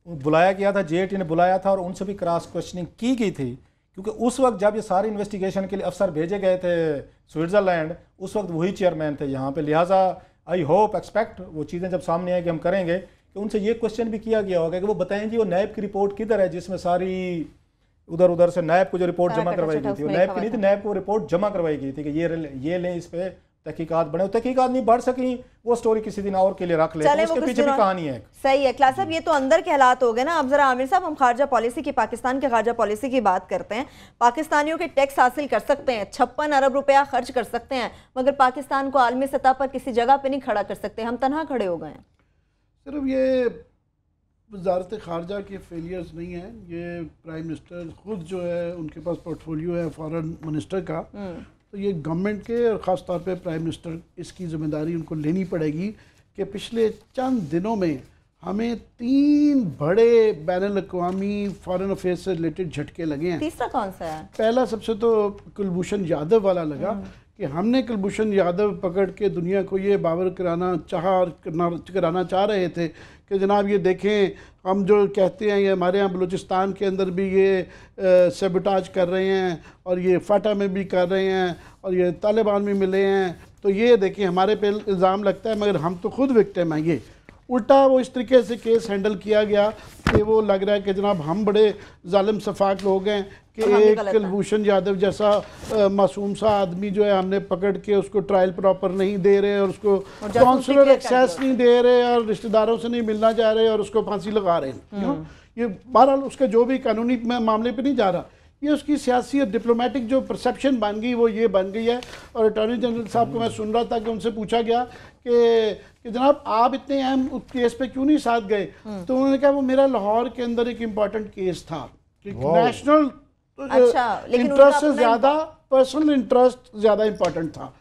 बुलाया गया था, JIT ने बुलाया था और उनसे भी क्रॉस क्वेश्चनिंग की गई थी, क्योंकि उस वक्त जब ये सारी इन्वेस्टिगेशन के लिए अफसर भेजे गए थे स्विट्ज़रलैंड, उस वक्त वही चेयरमैन थे यहाँ पे। लिहाजा आई होप एक्सपेक्ट वो चीज़ें जब सामने आएगी हम करेंगे कि उनसे ये क्वेश्चन भी किया गया होगा कि वो बताएं जी वो नायब की रिपोर्ट किधर है, जिसमें सारी उधर उधर से नायब को जो रिपोर्ट जमा करवाई गई थी, वो नायब की नहीं थी, नायब को रिपोर्ट जमा करवाई गई थी कि ये लें, इस पे तहकीकात बढ़े। तहकीकात नहीं बढ़ सकी, वो स्टोरी किसी दिन और के लिए रख ले, उसके पीछे भी कहानी है। सही है क्लास साहब, ये तो अंदर के हालात हो गए ना। अब जरा आमिर साहब, हम खारजा पॉलिसी की, पाकिस्तान के खारजा पॉलिसी की बात करते हैं। पाकिस्तानियों के टैक्स हासिल कर सकते हैं, 56 अरब रुपया खर्च कर सकते हैं, मगर पाकिस्तान को आलमी सतह पर किसी जगह पे नहीं खड़ा कर सकते। हम तनहा खड़े हो गए हैं। सिर्फ ये वजारत खारजा के फेलियर्स नहीं है, ये प्राइम मिनिस्टर खुद जो है उनके पास पोर्टफोलियो है फॉरेन मिनिस्टर का, तो ये गवर्नमेंट के और ख़ास तौर पे प्राइम मिनिस्टर इसकी ज़िम्मेदारी उनको लेनी पड़ेगी कि पिछले चंद दिनों में हमें 3 बड़े बैनुल-अक़वामी फॉरेन अफेयर्स से रिलेटेड झटके लगे हैं। तीसरा कौन सा है? पहला सबसे तो कुलभूषण यादव वाला लगा कि हमने कुलभूषण यादव पकड़ के दुनिया को ये बावर कराना चाह रहे थे कि जनाब ये देखें, हम जो कहते हैं ये हमारे यहाँ बलूचिस्तान के अंदर भी ये सेबोटाज कर रहे हैं और ये फाटा में भी कर रहे हैं और ये तालिबान में मिले हैं, तो ये देखें हमारे पे इल्ज़ाम लगता है, मगर हम तो खुद विक्टिम हैं। ये उल्टा वो इस तरीके से केस हैंडल किया गया कि वो लग रहा है कि जनाब हम बड़े जालिम सफाक लोग हैं कि एक कुलभूषण यादव जैसा मासूम सा आदमी जो है हमने पकड़ के उसको ट्रायल प्रॉपर नहीं दे रहे और उसको कॉन्सुलर एक्सेस नहीं दे रहे और रिश्तेदारों से नहीं मिलना चाह रहे और उसको फांसी लगा रहे हैं। ये बहरहाल उसका जो भी कानूनी मामले पे नहीं जा रहा, ये उसकी सियासी और डिप्लोमेटिक जो परसेप्शन बन गई वो ये बन गई है। और अटॉर्नी जनरल साहब को मैं सुन रहा था कि उनसे पूछा गया कि जनाब आप इतने अहम केस पे क्यों नहीं साथ गए, तो उन्होंने कहा वो मेरा लाहौर के अंदर एक इम्पॉर्टेंट केस था, नेशनल इंटरेस्ट से ज़्यादा पर्सनल इंटरेस्ट ज़्यादा इम्पॉर्टेंट था।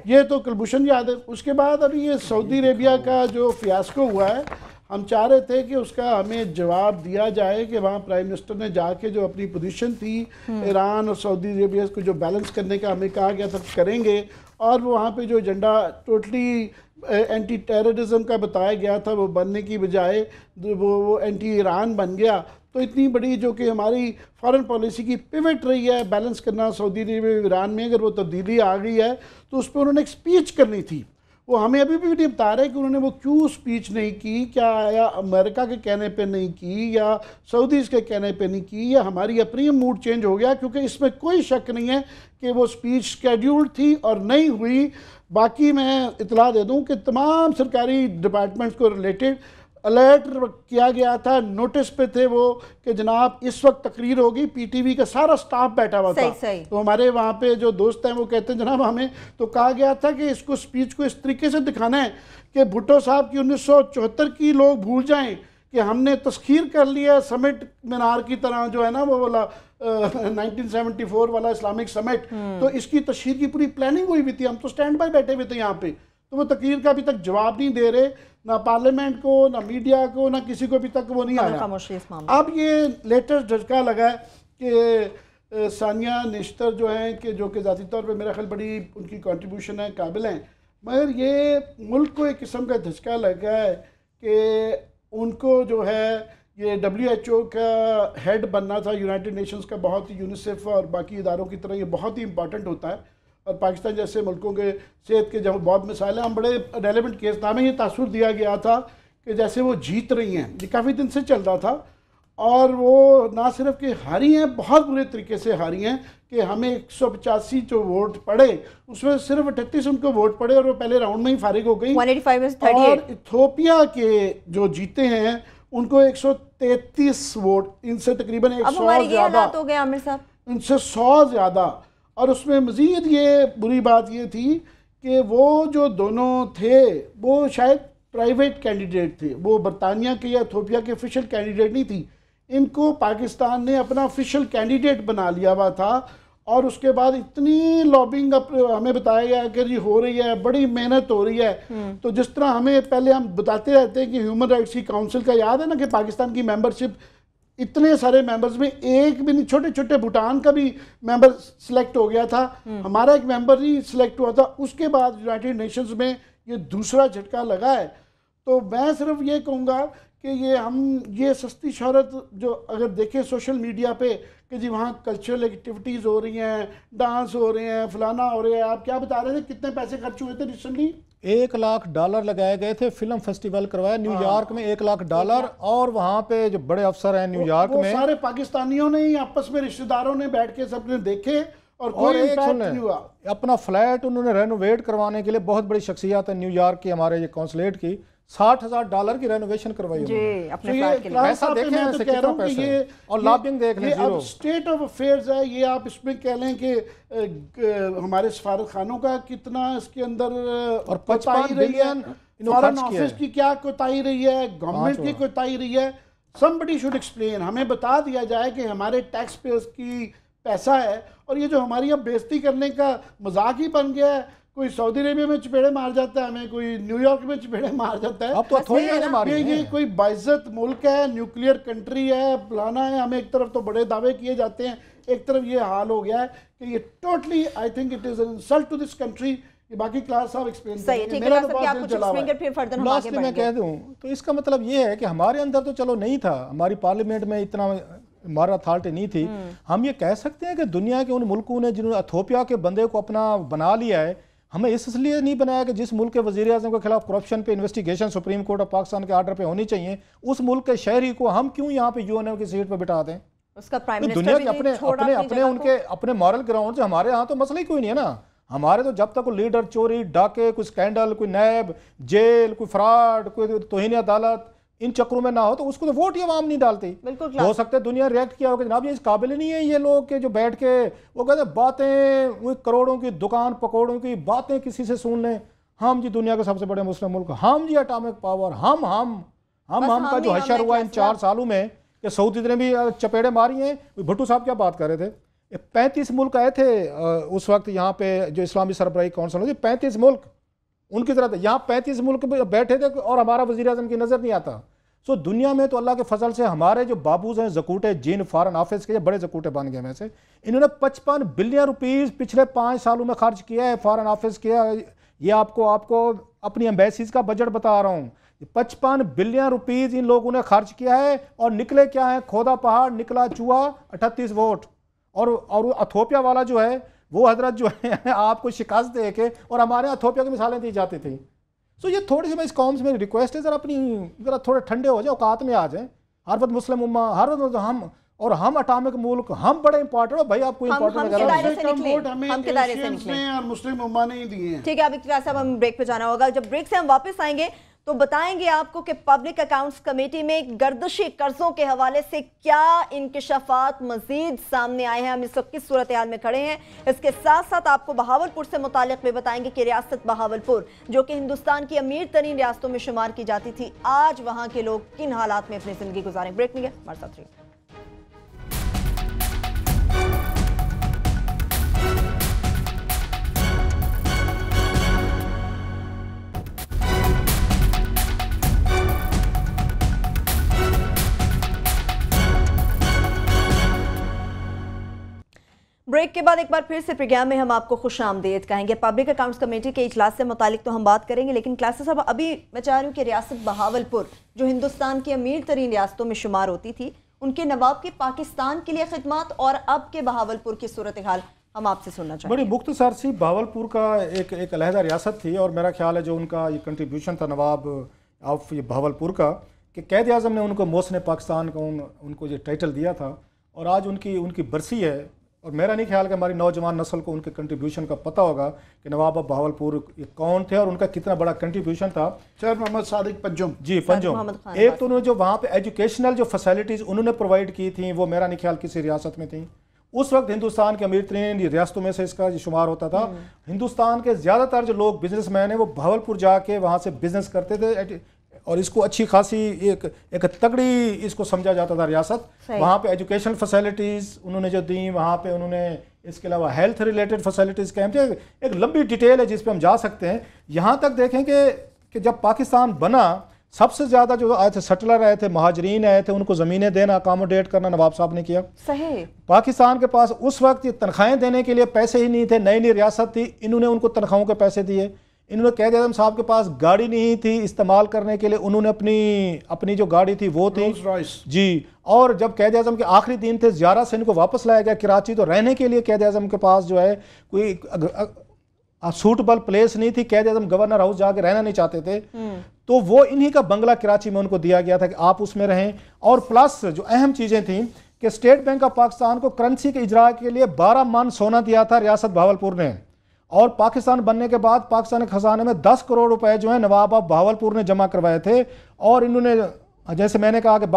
ये तो कुलभूषण यादव। उसके बाद अभी ये सऊदी अरेबिया का जो फियास्को हुआ है, हम चाह रहे थे कि उसका हमें जवाब दिया जाए कि वहाँ प्राइम मिनिस्टर ने जाके जो अपनी पोजीशन थी ईरान और सऊदी अरेबिया को जो बैलेंस करने का हमें कहा गया था करेंगे, और वहाँ पे जो एजेंडा टोटली एंटी टेररिज्म का बताया गया था वो बनने की बजाय वो एंटी ईरान बन गया। तो इतनी बड़ी जो कि हमारी फॉरेन पॉलिसी की पिवट रही है बैलेंस करना सऊदी अरेबिया ईरान में, अगर वो तब्दीली आ गई है तो उस पर उन्होंने एक स्पीच करनी थी। वो हमें अभी भी नहीं बता रहे कि उन्होंने वो क्यों स्पीच नहीं की, क्या या अमेरिका के कहने पे नहीं की या सऊदीज़ के कहने पे नहीं की, या हमारी अपनी मूड चेंज हो गया, क्योंकि इसमें कोई शक नहीं है कि वो स्पीच शेड्यूल्ड थी और नहीं हुई। बाकी मैं इतला दे दूं कि तमाम सरकारी डिपार्टमेंट्स को रिलेटेड अलर्ट किया गया था, नोटिस पे थे वो कि जनाब इस वक्त तकरीर होगी, PTV का सारा स्टाफ बैठा हुआ था। तो हमारे वहाँ पे जो दोस्त हैं वो कहते हैं जनाब हमें तो कहा गया था कि इसको स्पीच को इस तरीके से दिखाना है कि भुट्टो साहब की 1974 की लोग भूल जाएं कि हमने तस्खीर कर लिया समिट मीनार की तरह, जो है ना वो वाला 1974 वाला इस्लामिक समिट, तो इसकी तस्खीर की पूरी प्लानिंग हुई भी थी, हम तो स्टैंड बाय बैठे हुए थे यहाँ पे। तो वो तकरीर का अभी तक जवाब नहीं दे रहे, ना पार्लियामेंट को, ना मीडिया को, ना किसी को अभी तक वो नहीं आया। अब ये लेटेस्ट झटका लगा है कि सानिया निश्तर जो हैं कि जो कि ज़ाती तौर पे मेरा ख्याल बड़ी उनकी कंट्रीब्यूशन है, काबिल हैं, मगर ये मुल्क को एक किस्म का झटका लगा है कि उनको जो है ये WHO का हेड बनना था, यूनाइटेड नेशंस का, बहुत ही यूनिसेफ और बाकी इदारों की तरह ये बहुत ही इंपॉर्टेंट होता है। और पाकिस्तान जैसे मुल्कों के सेहत के जब बहुत मिसाइल हैं, हम बड़े रेलेवेंट केस नामे ये तासुर दिया गया था कि जैसे वो जीत रही हैं, ये काफ़ी दिन से चल रहा था। और वो ना सिर्फ कि हारी हैं, बहुत बुरे तरीके से हारी हैं कि हमें 185 जो वोट पड़े उसमें सिर्फ 38 उनको वोट पड़े और वो पहले राउंड में ही फारिग हो गई। 185 में से 38। और इथियोपिया के जो जीते हैं उनको 133 वोट, इनसे तकरीबन 100 ज़्यादा हो गए आमिर साहब, इनसे 100 ज़्यादा। और उसमें मज़ीद ये बुरी बात ये थी कि वो जो दोनों थे वो शायद प्राइवेट कैंडिडेट थे, वो बरतानिया के या इथियोपिया के ऑफिशियल कैंडिडेट नहीं थी। इनको पाकिस्तान ने अपना ऑफिशियल कैंडिडेट बना लिया हुआ था और उसके बाद इतनी लॉबिंग हमें बताया गया कि जी हो रही है, बड़ी मेहनत हो रही है। तो जिस तरह हमें पहले हम बताते रहते हैं कि ह्यूमन राइट्स की काउंसिल का याद है ना कि पाकिस्तान की मेंबरशिप इतने सारे मेंबर्स में एक भी नहीं, छोटे छोटे भूटान का भी मेंबर सिलेक्ट हो गया था, हमारा एक मेंबर ही सिलेक्ट हुआ था। उसके बाद यूनाइटेड नेशंस में ये दूसरा झटका लगा है। तो मैं सिर्फ ये कहूँगा कि ये सस्ती शहरत जो अगर देखें सोशल मीडिया पे कि जी वहाँ कल्चरल एक्टिविटीज़ हो रही हैं, डांस हो रहे हैं, फलाना हो रहा है। आप क्या बता रहे थे कितने पैसे खर्च हुए थे रिसेंटली? $1 लाख लगाए गए थे, फिल्म फेस्टिवल करवाया न्यूयॉर्क में, $1 लाख। और वहाँ पे जो बड़े अफसर हैं न्यूयॉर्क में, सारे पाकिस्तानियों ने ही आपस में रिश्तेदारों ने बैठ के सबने देखे और कोई इम्पैक्ट नहीं हुआ। अपना फ्लैट उन्होंने रेनोवेट करवाने के लिए, बहुत बड़ी शख्सियत है न्यूयॉर्क की, हमारे ये कॉन्सुलेट की, $60,000 की रेनोवेशन करवाई जी अपने तो फ्लैट के लिए। पैसा देखें मैं तो कह रहा हूं कि ये और लॉबिंग देख लें, अब स्टेट ऑफ अफेयर्स है ये। आप इसमें कह लें कि हमारे सफारत खानों का कितना इसके अंदर और 55 बिलियन फॉरेन ऑफिस की क्या कोताही रही है, गवर्नमेंट की कोताही रही है। समबडी शुड एक्सप्लेन, हमें बता दिया जाए कि हमारे टैक्स पेयर्स की पैसा है और ये जो हमारी अब बेइज्जती करने का मजाक ही बन गया है। कोई सऊदी अरेबिया में चपेड़े मार जाता है हमें, कोई न्यूयॉर्क में चपेड़े मार जाता है। अब तो थोड़ी ये कोई बाइज्जत मुल्क है, न्यूक्लियर कंट्री है, फलाना है। हमें एक तरफ तो बड़े दावे किए जाते हैं, एक तरफ ये हाल हो गया है कि ये totally I think it is an insult to this country. बाकी क्लास साहब एक्सप्लेन करेंगे। मेरा तो बहुत दिल जला हुआ है। लास्ट में कह दूं तो इसका मतलब ये है कि हमारे अंदर तो चलो नहीं था, हमारी पार्लियामेंट में इतना हमारा अथॉरिटी नहीं थी। हम ये कह सकते हैं कि दुनिया के उन मुल्कों ने जिन्होंने इथियोपिया के बंदे को अपना बना लिया है, हमें इसलिए नहीं बनाया कि जिस मुल्क के वज़ीर आज़म के खिलाफ करप्शन पे investigation supreme court of Pakistan के आर्डर पे होनी चाहिए, उस मुल्क के शहरी को हम क्यों यहाँ पे यूएनओ की सीट पे बिठा दें? उसका प्राइम तो मिनिस्टर दुनिया भी के अपने उनके अपने मॉरल ग्राउंड से हमारे यहाँ तो मसला ही कोई नहीं है ना। हमारे तो जब तक कोई लीडर चोरी, डाके, कोई स्कैंडल, कोई नैब, जेल, कोई फ्रॉड, कोई तौहीन अदालत, इन चक्रों में ना हो तो उसको तो वोट ही आवाम नहीं डालती। हो सकता है दुनिया रिएक्ट किया होगा जनाब ये इस काबिल नहीं है ये लोग के जो बैठ के वो कहते बातें, वो करोड़ों की दुकान पकौड़ों की बातें किसी से सुन लें। हम जी दुनिया के सबसे बड़े मुस्लिम मुल्क, हम जी एटॉमिक पावर, हम का जो हशर हुआ इन 4 सालों में कि सऊदी ने भी चपेड़े मारी हैं। भुट्टो साहब क्या बात कर रहे थे, 35 मुल्क आए थे उस वक्त यहाँ पे जो इस्लामी सरबराही काउंसिल होती, 35 मुल्क उनकी तरह थे। यहाँ 35 मुल्क बैठे थे और हमारा वज़ीर आज़म की नज़र नहीं आता। सो दुनिया में तो अल्लाह के फजल से हमारे जो बाबूज हैं जकूटे जिन फॉरेन ऑफिस के बड़े जकूटे बन गए में से, इन्होंने 55 बिलियन रुपीस पिछले 5 सालों में खर्च किया है फॉरेन ऑफिस किया। ये आपको अपनी एम्बेसीज का बजट बता रहा हूँ, 55 बिलियन रुपीस इन लोगों ने खर्च किया है और निकले क्या है, खोदा पहाड़ निकला चूहा, 38 वोट। और इथियोपिया वाला जो है वो हजरत जो है आपको शिकस्त दे के, और हमारे यहाँ इथियोपिया की मिसालें दी जाती थी। सो ये थोड़ी सी मैं इस कौम से मेरी रिक्वेस्ट है, जरा थोड़े ठंडे हो जाए, औकात में आ जाए। हर वक्त मुस्लिम उम्मा, हर वक्त हम अटामिक मुल्क, हम बड़े इंपॉर्टेंट हो भाई, आपको इंपॉर्टेंट और मुस्लिम उम्मा नहीं दिए हैं। ठीक है, अभी क्लास साहब हम ब्रेक पे जाना होगा। जब ब्रेक से हम वापस आएंगे तो बताएंगे आपको कि पब्लिक अकाउंट्स कमेटी में गर्दिशी कर्जों के हवाले से क्या इंकिशाफात मजीद सामने आए हैं, हम इस वक्त किस सूरत हाल में खड़े हैं। इसके साथ साथ आपको बहावलपुर से मुतालिक भी बताएंगे कि रियासत बहावलपुर जो कि हिंदुस्तान की अमीर तरीन रियासतों में शुमार की जाती थी, आज वहां के लोग किन हालात में अपनी जिंदगी गुजारें। ब्रेक में हमारे साथ रहिए। ब्रेक के बाद एक बार फिर से प्रोग्राम में हम आपको खुश आमदीद कहेंगे। पब्लिक अकाउंट्स कमेटी के इजलास से मुतालिक तो हम बात करेंगे, लेकिन क्लासेस साहब अभी मैं चाह रही हूँ कि रियासत बहावलपुर जो हिंदुस्तान की अमीर तरीन रियासतों में शुमार होती थी, उनके नवाब की पाकिस्तान के लिए खिदमत और अब के बहावलपुर की सूरत हाल हम आपसे सुनना चाहेंगे। बड़ी मुख्तसर सी बहावलपुर का एक अलहदा रियासत थी और मेरा ख्याल है जो उनका ये कंट्रीब्यूशन था नवाब ऑफ ये बहावलपुर का, कि कैद आज़म ने उनको मोहसिन पाकिस्तान का उनको ये टाइटल दिया था, और आज उनकी बरसी है। और मेरा नहीं ख्याल कि हमारी नौजवान नस्ल को उनके कंट्रीब्यूशन का पता होगा कि नवाब ऑफ बहावलपुर कौन थे और उनका कितना बड़ा कंट्रीब्यूशन था। सर मोहम्मद सादिक पंजुम, जी पंजुम, एक तो उन्होंने जो वहाँ पे एजुकेशनल जो फैसिलिटीज़ उन्होंने प्रोवाइड की थी वो मेरा नहीं ख्याल किसी रियासत में थी। उस वक्त हिंदुस्तान के अमीर तरीन रियासतों में से इसका शुमार होता था। हिंदुस्तान के ज़्यादातर जो लोग बिजनेसमैन हैं वो बहावलपुर जाके वहाँ से बिजनेस करते थे, और इसको अच्छी खासी एक तगड़ी इसको समझा जाता था रियासत। वहाँ पे एजुकेशन फैसिलिटीज़ उन्होंने जो दी, वहाँ पे उन्होंने इसके अलावा हेल्थ रिलेटेड फैसिलिटीज़ कैंप, एक लंबी डिटेल है जिस पे हम जा सकते हैं। यहाँ तक देखें कि जब पाकिस्तान बना सबसे ज़्यादा जो आए थे सटलर आए थे, महाजरीन आए थे, उनको ज़मीनें देना, अकामोडेट करना नवाब साहब ने किया। सही। पाकिस्तान के पास उस वक्त ये तनख्वाहें देने के लिए पैसे ही नहीं थे, नई नई रियासत थी, इन्होंने उनको तनख्वाहों के पैसे दिए। इन्होंने कैद आज़म साहब के पास गाड़ी नहीं थी इस्तेमाल करने के लिए, उन्होंने अपनी जो गाड़ी थी वो थी जी। और जब कैद आज़म के आखिरी दिन थे ज़ियारा से इनको वापस लाया गया कराची, तो रहने के लिए कैद आज़म के पास जो है कोई सूटेबल प्लेस नहीं थी। कैद आज़म गवर्नर हाउस जाके रहना नहीं चाहते थे, तो वो इन्हीं का बंगला कराची में उनको दिया गया था कि आप उसमें रहें। और प्लस जो अहम चीज़ें थी कि स्टेट बैंक ऑफ पाकिस्तान को करेंसी के इजरा के लिए 12 मन सोना दिया था रियासत बहावलपुर ने, और पाकिस्तान बनने के बाद पाकिस्तान के खजाने में 10 करोड़ रुपए जो है नवाब ऑफ बहावलपुर ने जमा करवाए थे। और इन्होंने जैसे मैंने कहा कि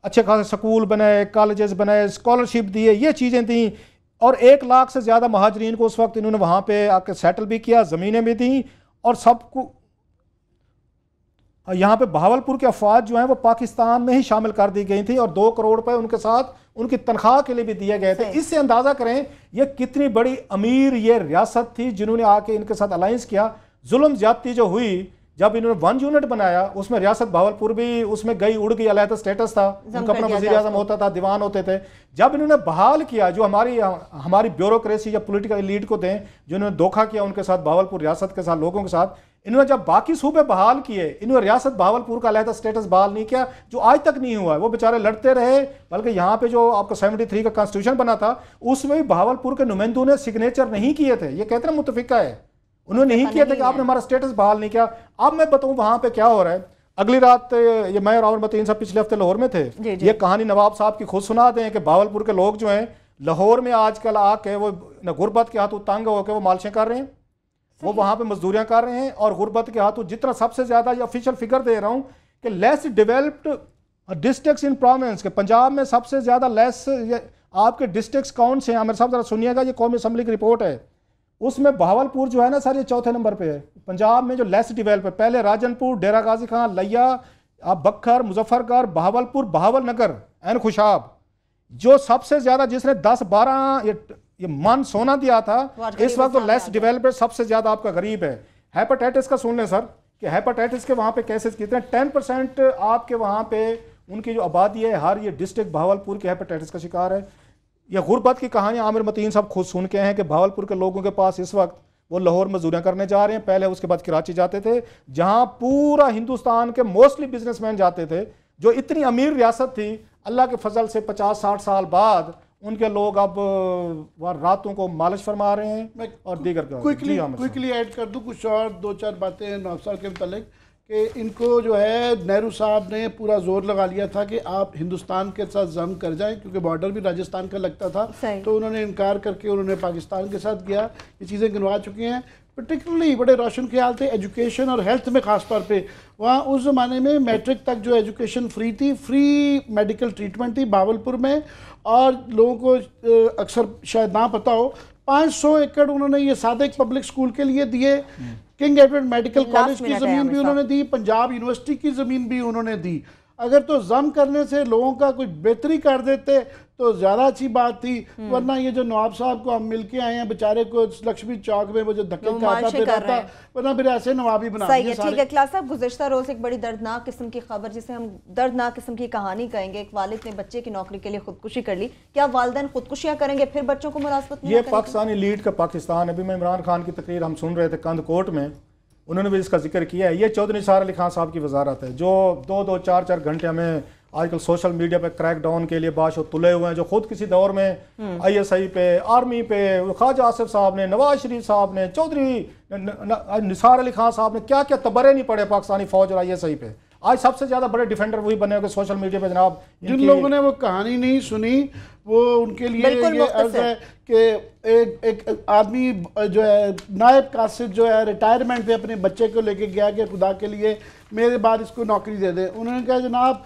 अच्छे खासे स्कूल बनाए, कॉलेजेस बनाए, स्कॉलरशिप दिए, ये चीज़ें थी। और 1 लाख से ज़्यादा महाजरीन को उस वक्त इन्होंने वहाँ पे आके सेटल भी किया, ज़मीनें भी दी, और सबको यहाँ पे बहावलपुर के अफवाज जो हैं वो पाकिस्तान में ही शामिल कर दी गई थी, और 2 करोड़ रुपए उनके साथ उनकी तनख्वाह के लिए भी दिए गए थे। इससे अंदाज़ा करें ये कितनी बड़ी अमीर ये रियासत थी जिन्होंने आके इनके साथ अलायंस किया। जुल्म ज्यादती जो हुई जब इन्होंने 1 यूनिट बनाया, उसमें रियासत बहावलपुर भी उसमें गई, उड़ गई, अलहदा स्टेटस था, उनका अपना वज़ीर आज़म होता था, दीवान होते थे। जब इन्होंने बहाल किया, जो हमारी ब्यूरोक्रेसी या पॉलिटिकल एलीट को दें, जिन्होंने धोखा किया उनके साथ, बहावलपुर रियासत के साथ, लोगों के साथ, इन्होंने जब बाकी सूबे बहाल किए, इन्होंने रियासत बहावलपुर का अलहदा स्टेटस बहाल नहीं किया, जो आज तक नहीं हुआ है। वो बेचारे लड़ते रहे, बल्कि यहाँ पे जो आपका 73 का कॉन्स्टिट्यूशन बना था उसमें भी बहावलपुर के नुमाइंदों ने सिग्नेचर नहीं किए थे। ये कहते हैं मुतफिका है, उन्होंने नहीं किया था कि आपने हमारा स्टेटस बहाल नहीं किया। अब मैं बताऊं वहां पे क्या हो रहा है। अगली रात ये मैं और मतीन साहब पिछले हफ्ते लाहौर में थे, ये कहानी नवाब साहब की खुद सुना दें कि बहावलपुर के लोग जो हैं लाहौर में आजकल आके वो गुर्बत के हाथों तंग होकर वो मालशें कर रहे हैं, वो वहां पे मजदूरियां कर रहे हैं, और गुर्बत के हाथों जितना सबसे ज्यादा ये ऑफिशियल फिगर दे रहा हूं कि लेस डेवलप्ड डिस्ट्रिक्ट्स इन प्रोविंस के पंजाब में सबसे ज्यादा लेस आपके डिस्ट्रिक्ट्स कौन से हैं आमिर साहब जरा सुनिएगा, ये कौमी असम्बली की रिपोर्ट है, उसमें बहावलपुर जो है ना सर ये 4थे नंबर पे है पंजाब में जो लेस डेवलप है। पहले राजनपुर, डेरा गाजी खान, लिया, बखर, मुजफ्फरगढ़, बहावलपुर, बहावलनगर एंड खुशाब, जो सबसे ज्यादा जिसने 10-12 ये मन सोना दिया था, इस वक्त तो लेस डेवलप्ड सबसे ज्यादा आपका गरीब है। हेपेटाइटिस का सुन लें सर कि हेपेटाइटिस के वहाँ पे केसेस कितने, 10% आपके वहाँ पे उनकी जो आबादी है हर ये डिस्ट्रिक्ट बहावलपुर के हेपेटाइटिस का शिकार है। ये गुर्बत की कहानी आमिर मतीन साहब खुद सुन के हैं कि बहावलपुर के लोगों के पास इस वक्त वो लाहौर मजदूरियां करने जा रहे हैं, पहले उसके बाद कराची जाते थे, जहां पूरा हिंदुस्तान के मोस्टली बिजनेसमैन जाते थे। जो इतनी अमीर रियासत थी, अल्लाह के फजल से 50-60 साल बाद उनके लोग अब वहाँ रातों को मालिश फरमा रहे हैं और दीगर क्विकली ऐड कर दूं कुछ और 2-4 बातें नवाब साहब के मुतालिक कि इनको जो है नेहरू साहब ने पूरा जोर लगा लिया था कि आप हिंदुस्तान के साथ जम कर जाएं, क्योंकि बॉर्डर भी राजस्थान का लगता था, तो उन्होंने इनकार करके उन्होंने पाकिस्तान के साथ किया। ये चीज़ें गिनवा चुकी हैं। पर्टिकुलरली बड़े रोशन ख्याल थे एजुकेशन और हेल्थ में ख़ास तौर पे। वहाँ उस ज़माने में मैट्रिक तक जो एजुकेशन फ्री थी, फ्री मेडिकल ट्रीटमेंट थी बहावलपुर में, और लोगों को अक्सर शायद ना पता हो 500 एकड़ उन्होंने ये सादिक पब्लिक स्कूल के लिए दिए, किंग एडवर्ड मेडिकल कॉलेज की ज़मीन भी उन्होंने दी, पंजाब यूनिवर्सिटी की ज़मीन भी उन्होंने दी। अगर तो जम करने से लोगों का कुछ बेहतरी कर देते तो ज़्यादा अच्छी बात थी, वरना ये जो नवाब साहब को हम मिलके आए हैं बेचारे को लक्ष्मी चौक में वो जो धक्के खाता फिर रहता, वरना फिर ऐसे नवाबी बना दिए सारे। ठीक है क्लास साहब, गुज़िश्ता रोज़ एक बड़ी दर्दनाक किस्म की खबर, जिसे हम दर्दनाक किस्म की कहानी कहेंगे, एक वालिद ने बच्चे की नौकरी के लिए खुदकुशी कर ली। क्या वालिदैन खुदकुशियाँ करेंगे फिर बच्चों को मुलाजमत? ये पाकिस्तानी लीड का पाकिस्तान। अभी मैं इमरान खान की तकरीर हम सुन रहे थे कंदकोट में, उन्होंने भी इसका जिक्र किया है। ये चौधरी निसार अली खान साहब की वजारत है, जो 2-2, 4-4 घंटे हमें आजकल सोशल मीडिया पे क्रैक डाउन के लिए बाशो तुले हुए हैं, जो खुद किसी दौर में ISI पे, आर्मी पे, ख्वाजा आसिफ साहब ने, नवाज शरीफ साहब ने, चौधरी निसार अली खान साहब ने क्या क्या तबरे नहीं पड़े पाकिस्तानी फौज और ISI पे। आज सबसे ज्यादा बड़े डिफेंडर वही बने हो सोशल मीडिया पे जनाब। जिन लोगों ने वो कहानी नहीं सुनी वो उनके लिए ये अर्ज है कि एक आदमी जो है नायब कासिद जो है रिटायरमेंट पे अपने बच्चे को लेके गया कि खुदा के लिए मेरे बाद इसको नौकरी दे दे। उन्होंने कहा जनाब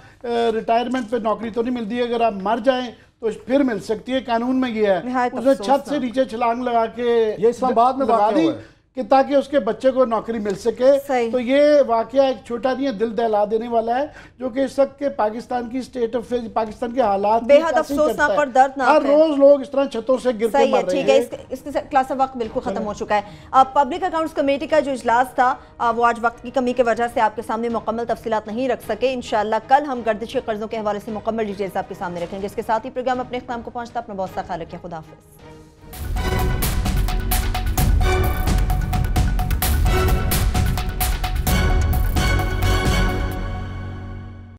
रिटायरमेंट पे नौकरी तो नहीं मिलती, अगर आप मर जाएं तो फिर मिल सकती है, कानून में ये है। उसने छत से नीचे छलांग लगा के ये इस्लामाबाद में लगा दी कि ताकि उसके बच्चे को नौकरी मिल सके। तो ये वाकया एक छोटा नहीं है, दिल दहला देने वाला है, जो कि इस वक्त के पाकिस्तान की स्टेट ऑफ पाकिस्तान के हालात बेहद अफसोसनाक और दर्दनाक है। हर रोज लोग इस तरह छतों से गिर के मर रहे हैं। ठीक है, इसके क्लास का वक्त बिल्कुल खत्म हो चुका है। पब्लिक अकाउंट्स कमेटी का जो इजलास था वो आज वक्त की कमी की वजह से आपके सामने मुकम्मल तफसीलात नहीं रख सके। इंशाल्लाह कल हम गर्दिशी कर्जों के हवाले से मुकम्मल डिटेल्स आपके सामने रखेंगे। इसके साथ ही प्रोग्राम अपने इख्तिताम को पहुंचता। अपना बहुत सा ख्याल रखिए। खुदा हाफिज़।